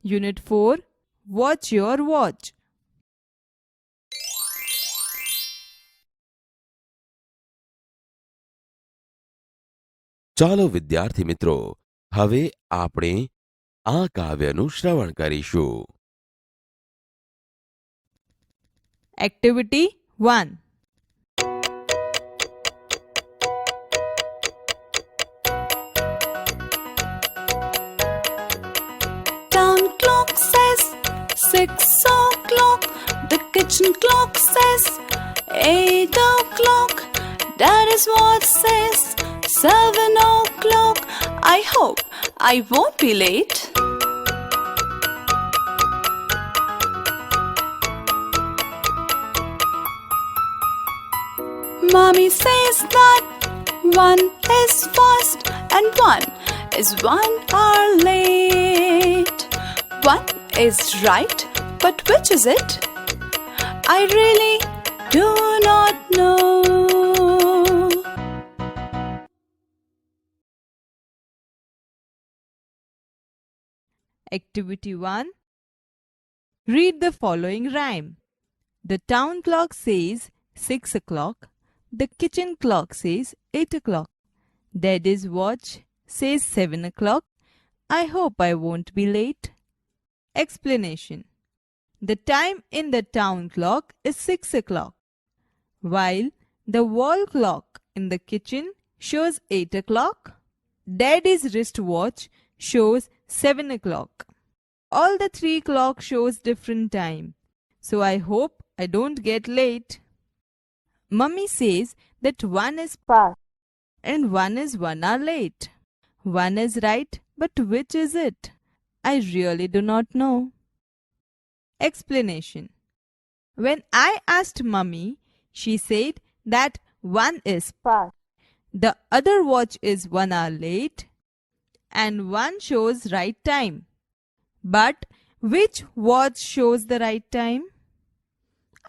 Unit 4. Watch your watch. ચાલો વિદ્યાર્થી મિત્રો, હવે આપણે આ કાવ્યનું શ્રવણ કરીશું. Activity 1. Town clock says 6 o'clock. The kitchen clock says 8 o'clock. Daddy's watch says 7 o'clock. I hope I won't be late. Mommy says that 1 is fast and 1 is 1 hour late. 1 is right, but which is it? I really do not know. Activity 1. Read the following rhyme. The town clock says 6 o'clock. The kitchen clock says 8 o'clock. Daddy's watch says 7 o'clock. I hope I won't be late. Explanation. The time in the town clock is 6 o'clock, while the wall clock in the kitchen shows 8 o'clock. Daddy's wristwatch shows 7 o'clock. All the three clocks shows different time, so I hope I don't get late. Mummy says that 1 is fast and 1 is 1 hour late. 1 is right, but which is it? I really do not know. Explanation. When I asked Mummy, she said that 1 is fast. The other watch is 1 hour late and 1 shows right time. But which watch shows the right time?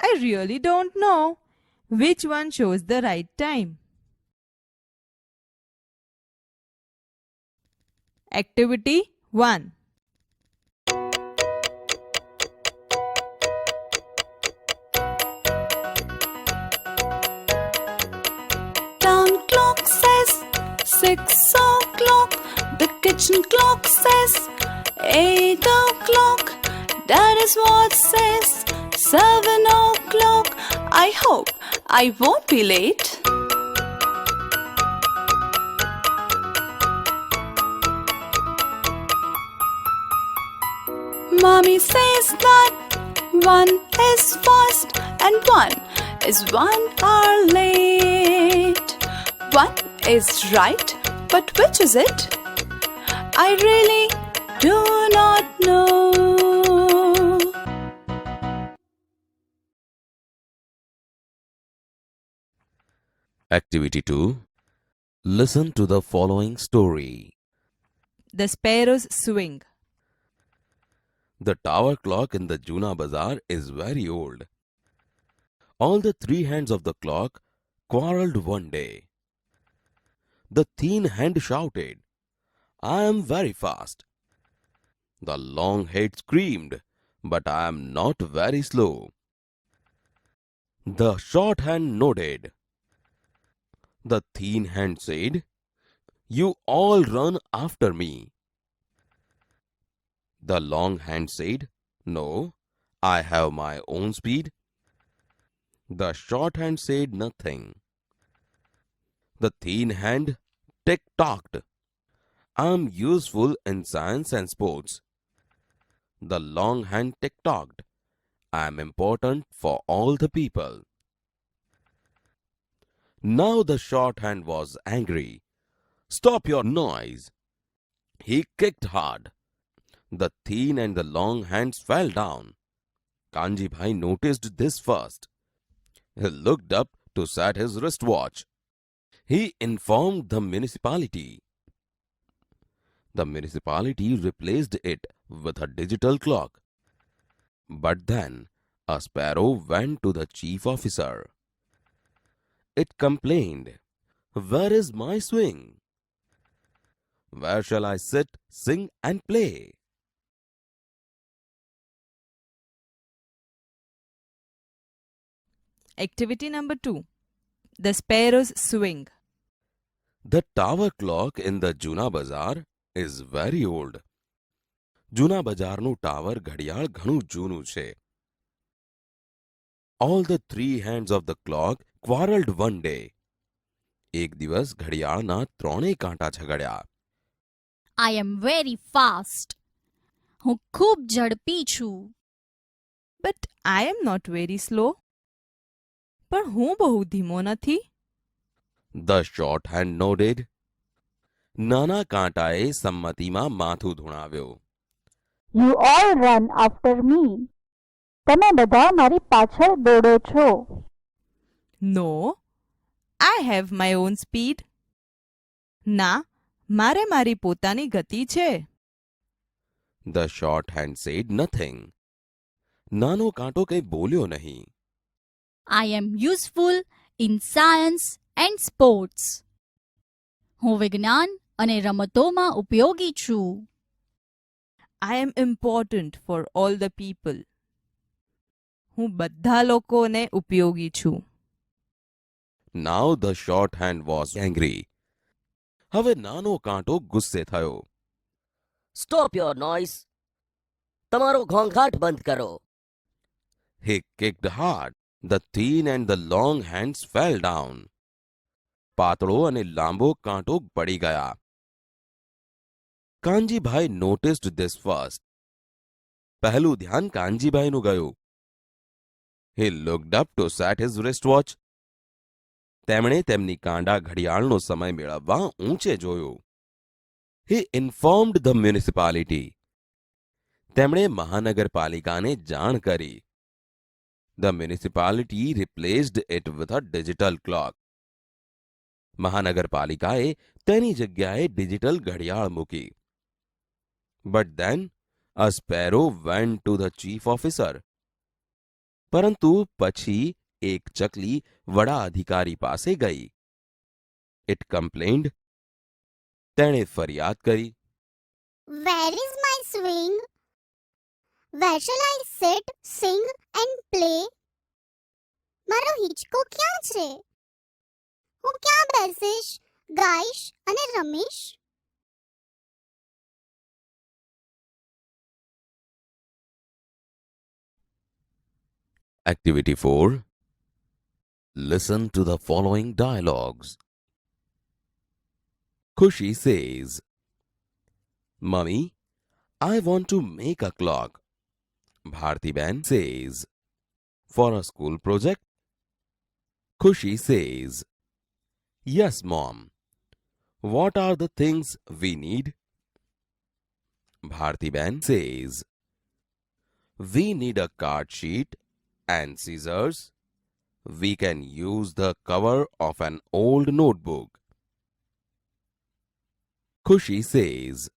I really don't know which one shows the right time. Activity 1. Town clock says 6 o'clock. The kitchen clock says 8 o'clock. Daddy's watch says 7 o'clock. I hope I won't be late. Mommy says that 1 is fast and 1 is 1 hour late. 1 is right, but which is it? I really do not know. Activity 2. Listen to the following story. The sparrows swing. The tower clock in the Juna Bazaar is very old. All the three hands of the clock quarreled one day. The thin hand shouted, "I am very fast." The long head screamed, "But I am not very slow." The short hand nodded. The thin hand said, "You all run after me." The long hand said, "No, I have my own speed." The short hand said nothing. The thin hand tick-tocked, "I am useful in science and sports." The long hand tick-tocked, "I am important for all the people." Now the short hand was angry. "Stop your noise." He kicked hard. The thin and the long hands fell down. Kanji Bhai noticed this first. He looked up to set his wristwatch. He informed the municipality. The municipality replaced it with a digital clock. But then a sparrow went to the chief officer. It complained, "Where is my swing? Where shall I sit, sing and play?" Activity number 2. The sparrows swing. The tower clock in the Juna Bazaar is very old. જૂના બજારનું tower ઘડિયાળ ઘણું જૂનું છે. All the three hands of the clock quarreled one day. એક દિવસ ઘડિયાળના ત્રણેય કાંટા ઝઘડ્યા. I am very fast. હું ખૂબ ઝડપી છું. But I am not very slow. પણ હું બહુ ધીમો નથી. The short hand nodded. નાના કાંટાએ સંમતિમાં માથું ધુણાવ્યો. You all run after me. તમે બધા મારી પાછળ દોડો છો. No, I have my own speed. ના, મારે મારી પોતાની ગતિ છે. The short hand said nothing. નાનો કાંટો કંઈ બોલ્યો નહીં. I am useful in science and sports. હું વિજ્ઞાન અને રમતોમાં ઉપયોગી છું. I am important for all the people. હું બધા લોકોને ઉપયોગી છું. Now the short hand was angry. હવે નાનો કાંટો ગુસ્સે થયો. Stop your noise. તમારો ઘોંઘાટ બંધ કરો. He kicked hard. The thin and the long hands fell down. પાતળો અને લાંબો કાંટો પડી ગયા. Kanjibhai noticed this first. પહેલું ધ્યાન કાનજીભાઈનું ગયું. He looked up to set his wristwatch. તેમણે તેમની કાંડા ઘડિયાળનો સમય મેળવવા ઊંચે જોયું. He informed the municipality. તેમણે મહાનગરપાલિકાને જાણ કરી. The municipality replaced it with a digital clock. મહાનગરપાલિકાએ તેની જગ્યાએ ડિજિટલ ઘડિયાળ મૂકી. But then a sparrow went to the chief officer. પરંતુ પછી એક ચકલી વડા અધિકારી પાસે ગઈ. It complained. તેણે ફરિયાદ કરી. Where is my swing? Where shall I sit, sing and play? મારો હિંચકો ક્યાં છે? હું ક્યાં બેસીશ, ગાઈશ અને રમીશ? Activity 4. Listen to the following dialogues. Khushi says, Mummy, I want to make a clock. Bhartiban says, for a school project? Khushi says, Yes, Mom. What are the things we need? Bhartiban says, we need a card sheet and scissors. We can use the cover of an old notebook. Khushi says,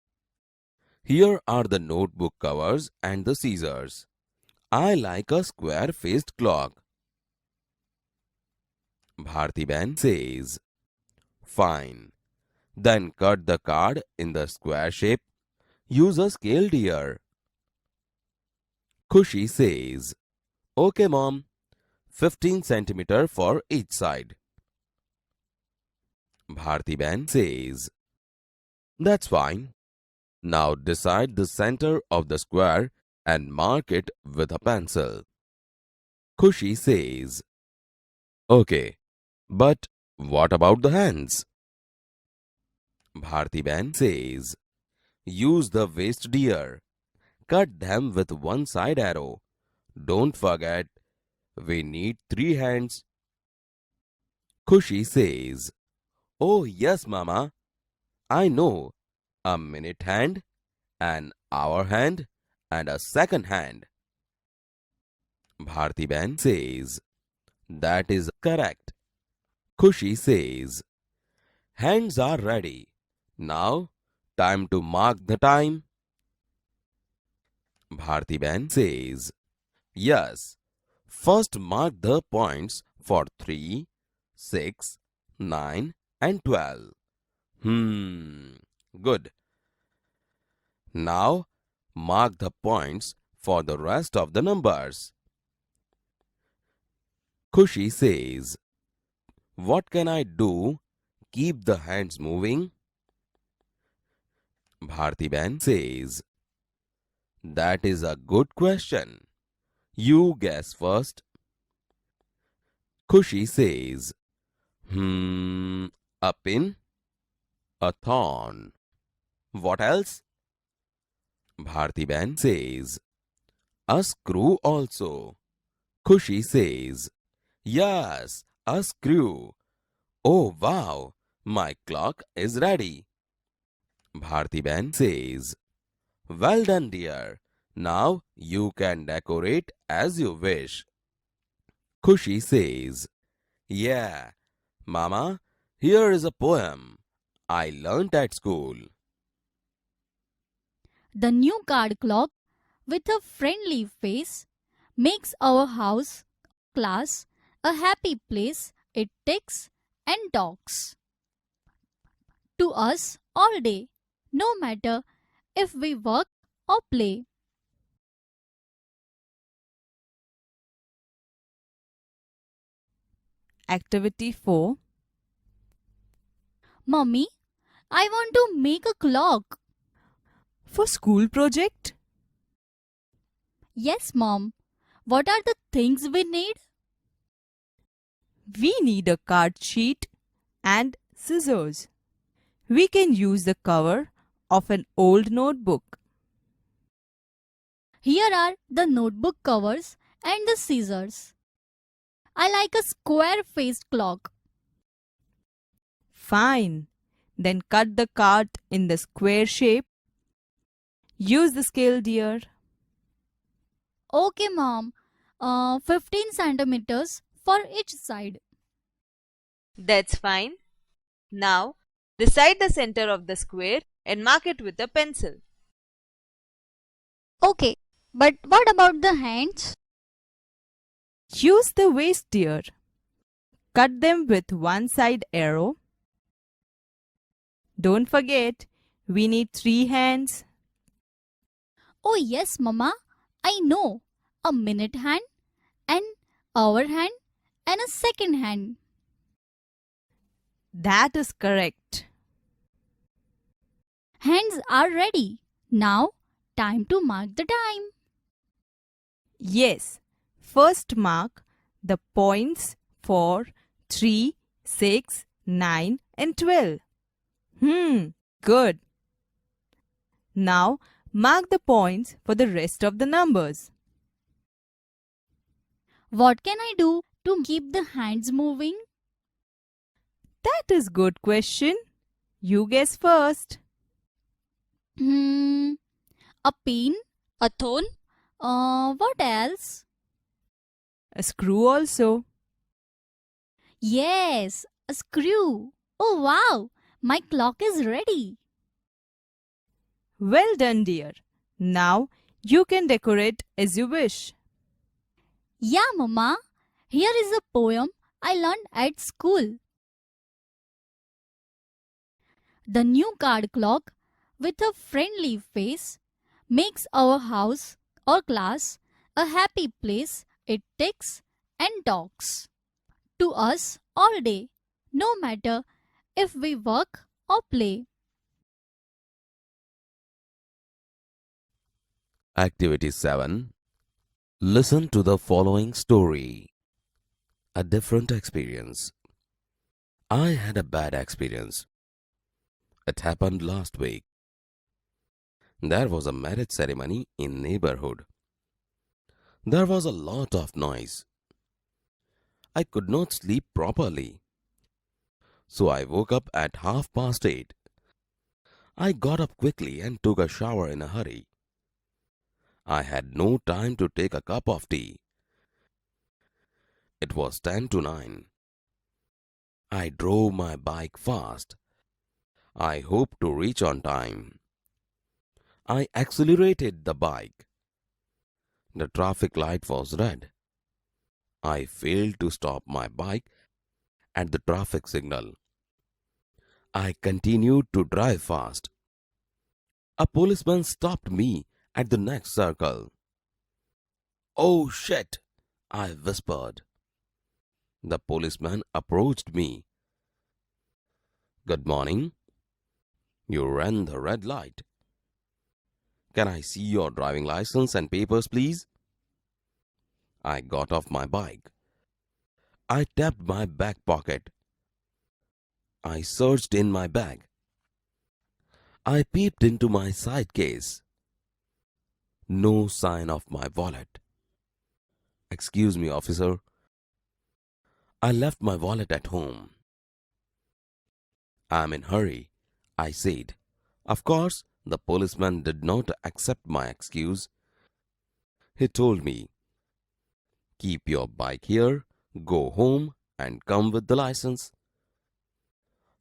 here are the notebook covers and the scissors. I like a square-faced clock. Bhartiban says, fine. Then cut the card in the square shape. Use a scale, dear. Khushi says, okay, Mom. 15 centimeter for each side. Bhartiban says, that's fine. Now decide the center of the square and mark it with a pencil. Khushi says, okay, but what about the hands? Bhartiban says, use the waist, dear. Cut them with one side arrow. Don't forget, we need 3 hands. Khushi says, oh yes, Mama. I know. A minute hand, an hour hand, and a second hand. Bhartiban says, that is correct. Khushi says, hands are ready. Now, time to mark the time. Bhartiban says, yes. First mark the points for 3, 6, 9 and 12. Good. Now, mark the points for the rest of the numbers. Khushi says, "What can I do? Keep the hands moving." Bharti says, "That is a good question. You guess first." Khushi says, a pin, a thorn. What else?" Bharti says, "A screw also." Khushi says, "Yes, a screw. Oh wow, my clock is ready." Bharti says, "Well done, dear. Now you can decorate as you wish." Khushi says, "Yeah, Mama, here is a poem I learnt at school." The new card clock with a friendly face makes our house, class, a happy place. It ticks and talks to us all day, no matter if we work or play. Activity 4. Mummy, I want to make a clock. For school project? Yes, Mom. What are the things we need? We need a card sheet and scissors. We can use the cover of an old notebook. Here are the notebook covers and the scissors. I like a square-faced clock. Fine. Then cut the card in the square shape. Use the scale, dear. Okay, Mom. 15 centimeters for each side. That's fine. Now, decide the center of the square and mark it with a pencil. Okay, but what about the hands? Use the waist, dear. Cut them with one side arrow. Don't forget, we need 3 hands. Oh yes, Mama. I know. A minute hand, an hour hand, and a second hand. That is correct. Hands are ready. Now, time to mark the time. Yes. First mark the points for 3, 6, 9 and 12. Good. Now mark the points for the rest of the numbers. What can I do to keep the hands moving? That is good question. You guess first. A pin, a thorn. What else? A screw also. Yes, a screw. Oh wow, my clock is ready. Well done, dear. Now you can decorate as you wish. Yeah, Mama. Here is a poem I learned at school. The new card clock with a friendly face makes our house or class a happy place. It ticks and talks to us all day, no matter if we work or play. Activity 7. Listen to the following story. A different experience. I had a bad experience. It happened last week. There was a marriage ceremony in neighborhood. There was a lot of noise. I could not sleep properly. So I woke up at 8:30. I got up quickly and took a shower in a hurry. I had no time to take a cup of tea. It was 10 to 9. I drove my bike fast. I hoped to reach on time. I accelerated the bike. The traffic light was red. I failed to stop my bike at the traffic signal. I continued to drive fast. A policeman stopped me at the next circle. "Oh shit," I whispered. The policeman approached me. Good morning. You ran the red light. Can I see your driving license and papers, please? I got off my bike. I tapped my back pocket. I searched in my bag. I peeped into my side case. No sign of my wallet. Excuse me, officer. I left my wallet at home. I'm in hurry, I said. Of course, the policeman did not accept my excuse. He told me, keep your bike here, go home and come with the license.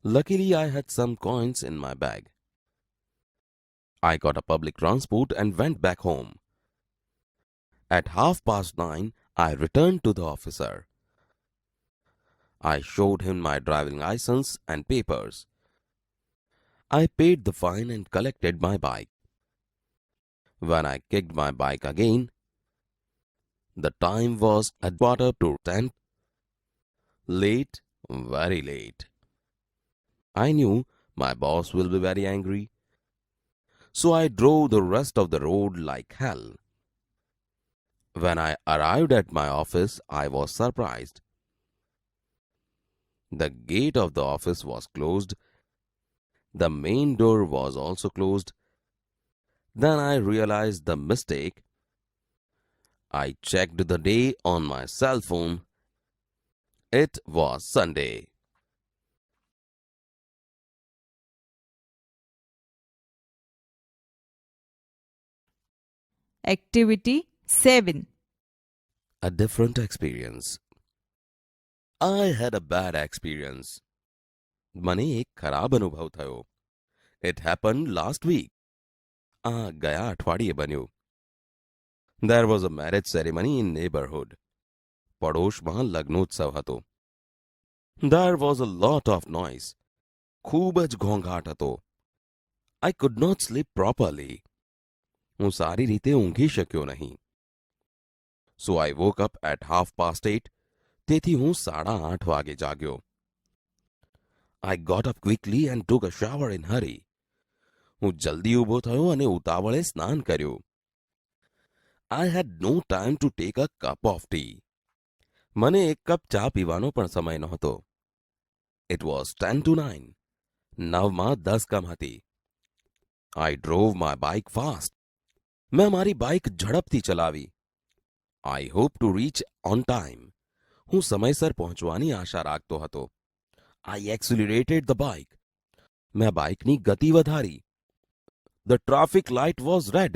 Luckily, I had some coins in my bag. I got a public transport and went back home. At 9:30, I returned to the officer. I showed him my driving license and papers. I paid the fine and collected my bike. When I kicked my bike again, the time was 9:45. Late, very late. I knew my boss will be very angry, so I drove the rest of the road like hell. When I arrived at my office, I was surprised. The gate of the office was closed. The main door was also closed. Then I realized the mistake. I checked the day on my cell phone. It was Sunday. Activity 7. A different experience. I had a bad experience. મને એક ખરાબ અનુભવ થયો. It happened last week. ગયા અઠવાડિયે બન્યું. There was a marriage ceremony in neighborhood. પડોશમાં લગ્નોત્સવ હતો. There was a lot of noise. ખૂબ જ ઘોંઘાટ હતો. I could not sleep properly. હું સારી રીતે ઊંઘી શક્યો નહીં. So I woke up at 8:30. તેથી હું 8:30 વાગે જાગ્યો. I got up quickly and took a shower in hurry. હું જલ્દી ઊભો થયો અને ઉતાવળે સ્નાન કર્યું. I had no time to take a cup of tea. મને એક કપ ચા પીવાનો પણ સમય નહોતો. It was 10:50. 9:10 હતી. I drove my bike fast. મેં મારી બાઇક ઝડપથી ચલાવી. I hope to reach on time. હું સમયસર પહોંચવાની આશા રાખતો હતો. I accelerated the bike. મેં બાઇકની ગતિ વધારી. The traffic light was red.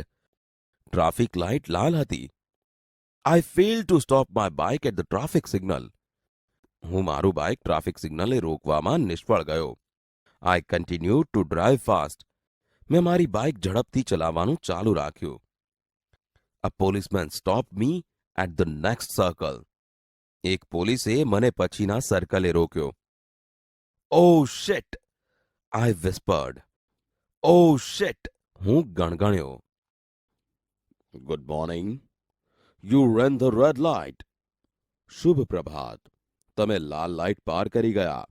Traffic light લાલ હતી. I failed to stop my bike at the traffic signal. હું મારું બાઇક ટ્રાફિક સિગ્નલે રોકવામાં નિષ્ફળ ગયો. I continued to drive fast. મેં મારી બાઇક ઝડપથી ચલાવવાનું ચાલુ રાખ્યું. A policeman stopped me at the next circle. એક પોલીસે મને પછીના સર્કલે રોક્યો. Oh shit! I whispered. Oh shit! હું ગણગણ્યો. Good morning. You ran the red light. શુભ પ્રભાત. તમે લાલ લાઇટ પાર કરી ગયા.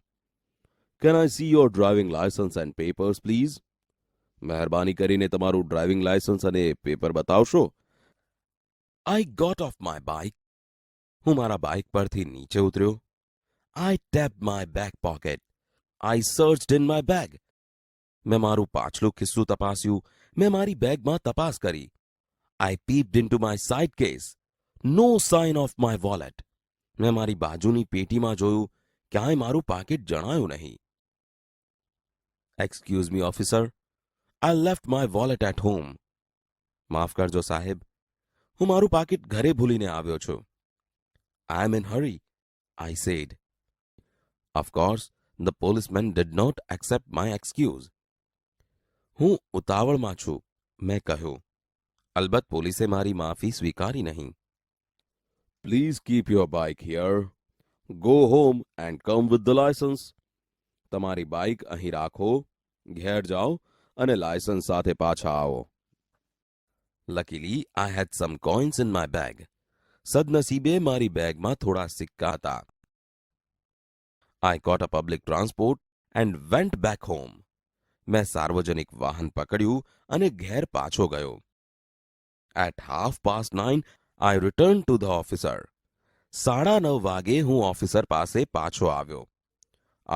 Can I see your driving license and papers, please? મહેરબાની કરીને તમારું ડ્રાઇવિંગ લાયસન્સ અને પેપર બતાવશો. I got off my bike. હું મારા બાઇક પરથી નીચે ઉતર્યો. I tapped my back pocket. I searched in my bag. મેં મારું પાછલું ખિસ્સું તપાસ્યું. મેં મારી બેગમાં તપાસ કરી. I peeped into my side case. No sign of my wallet. મેં મારી બાજુની પેટીમાં જોયું. ક્યાંય મારું પાકીટ જણાયું નહીં. Excuse me, officer. I left my wallet at home. માફ કરજો સાહેબ. હું મારું પાકીટ ઘરે ભૂલીને આવ્યો છું. I am in hurry, I said. Of course, the policeman did not accept my excuse. હું ઉતાવળમાં છું, મેં કહ્યું. અલબત્ત પોલીસે મારી માફી સ્વીકારી નહીં. Please keep your bike here. Go home and come with the license. તમારી બાઇક અહીં રાખો, ઘેર જાઓ અને લાયસન્સ સાથે પાછા આવો. Luckily, I had some coins in my bag. સદનસીબે મારી બેગમાં થોડા સિક્કા હતા. I caught a public transport and went back home. मैं सार्वजनिक वाहन पकड़્યું અને ઘેર પાછો ગયો. At 9:30, I returned to the officer. 9:30 વાગે હું ઓફિસર પાસે પાછો આવ્યો.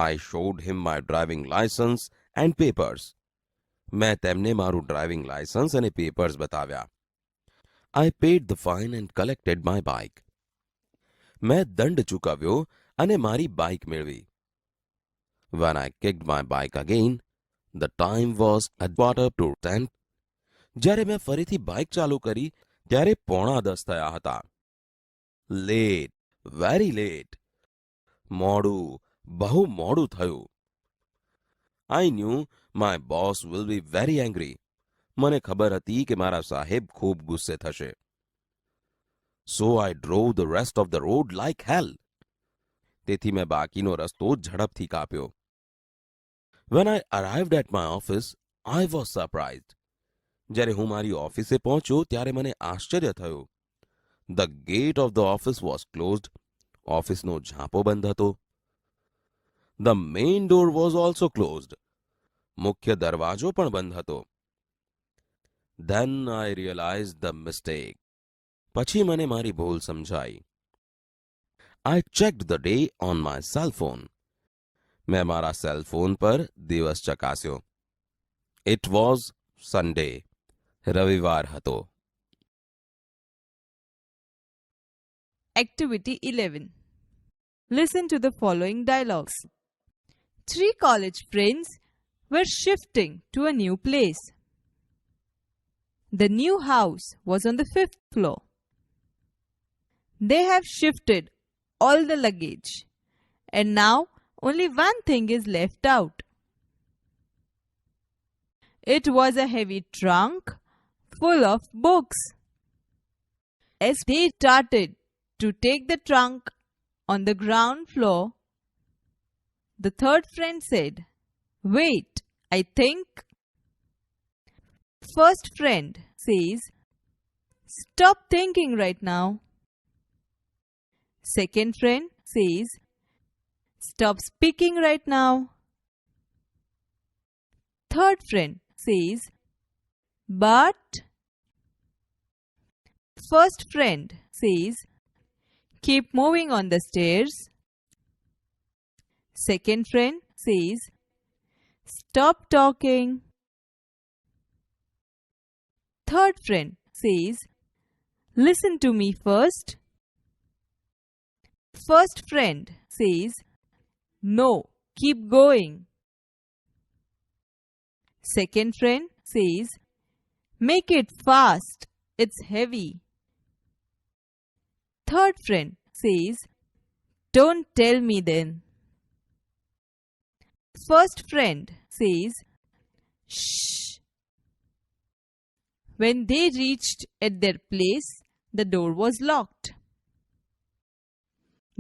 I showed him my driving license and papers. मैं તેમને મારું ડ્રાઇવિંગ લાયસન્સ અને પેપર્સ બતાવ્યા. I paid the fine and collected my bike. मैं દંડ ચૂકવ્યો અને મારી બાઇક મેળવી. When I kicked my bike again, the time was 9:45. જ્યારે મેં ફરીથી બાઇક ચાલુ કરી ત્યારે 9:45 થયા હતા. Late, very late. મોડું, બહુ મોડું થયું. I knew my boss will be very angry. મને ખબર હતી કે મારા સાહેબ ખૂબ ગુસ્સે થશે. So I drove the rest of the road like hell. તેથી મેં બાકીનો રસ્તો ઝડપથી કાપ્યો. When I arrived at my office, I was surprised. જ્યારે હું મારી ઓફિસે પહોંચ્યો ત્યારે મને આશ્ચર્ય થયું. The gate of the office was closed. ઓફિસનો ઝાંપો બંધ હતો. The main door was also closed. મુખ્ય દરવાજો પણ બંધ હતો. Then I realized the mistake. પછી મને મારી ભૂલ સમજાઈ. I checked the day on my cell phone. मैं મારા સેલ ફોન પર દિવસ ચકાસ્યો. It was Sunday. રવિવાર હતો. Activity 11. Listen to the following dialogues. 3 college friends were shifting to a new place. The new house was on the 5th floor. They have shifted all the luggage, and now only one thing is left out. It was a heavy trunk full of books. As they started to take the trunk on the ground floor, the third friend said, "Wait, I think." First friend says, "Stop thinking right now." Second friend says, "Stop speaking right now." Third friend says, "But." First friend says, "Keep moving on the stairs." Second friend says, "Stop talking." Third friend says, "Listen to me first." First friend says, "No, keep going." Second friend says, "Make it fast, it's heavy." Third friend says, "Don't tell me then." First friend says, "Shh." When they reached at their place, the door was locked.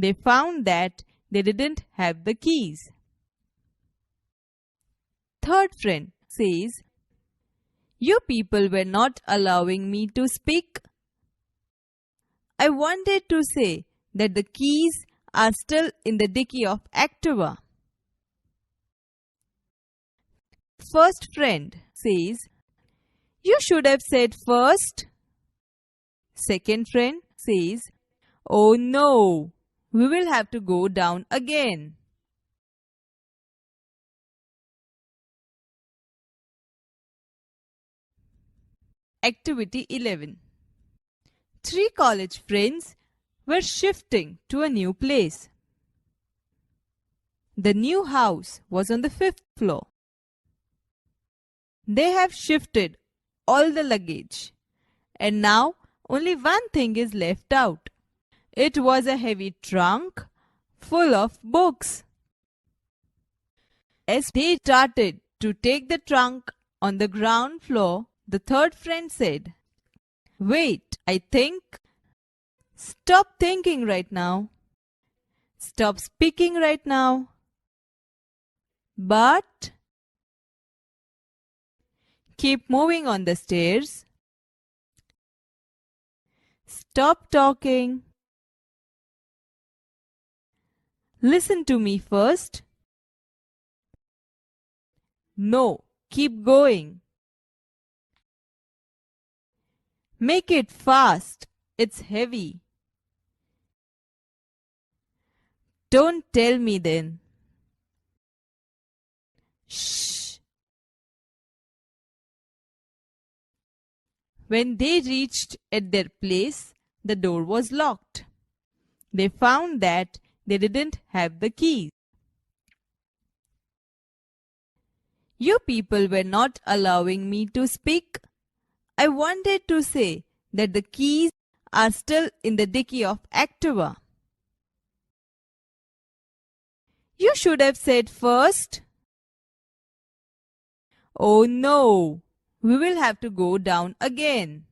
They found that they didn't have the keys. Third friend says, "You people were not allowing me to speak. I wanted to say that the keys are still in the dicky of Activa." First friend says, "You should have said first." Second friend says, "Oh no, we will have to go down again." Activity 11. 3 college friends were shifting to a new place. The new house was on the 5th floor. They have shifted all the luggage, and now only one thing is left out. It was a heavy trunk full of books. As they started to take the trunk on the ground floor, the third friend said, "Wait, I think." Stop thinking right now. Stop speaking right now. But keep moving on the stairs. Stop talking. Listen to me first. No, keep going. Make it fast. It's heavy. Don't tell me then. Shh. When they reached at their place, the door was locked. They found that they didn't have the keys. You people were not allowing me to speak. I wanted to say that the keys are still in the dicky of Activa. You should have said first. Oh no, we will have to go down again.